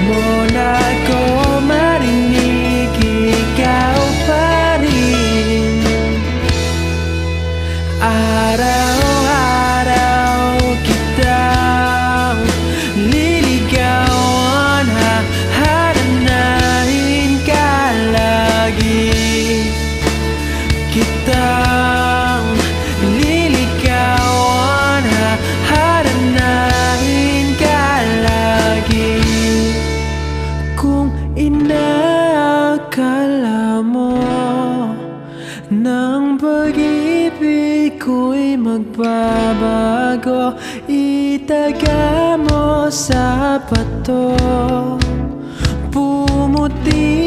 mo na ko marinig, ikaw pa rin. Araw-araw kitang liligawan, hahanapin ka lagi. Kitang liligawan, hahanapin ka lagi. Kung inaakala mo ng pag-ibig ko'y magbabago, itaga mo sa bato, pumuti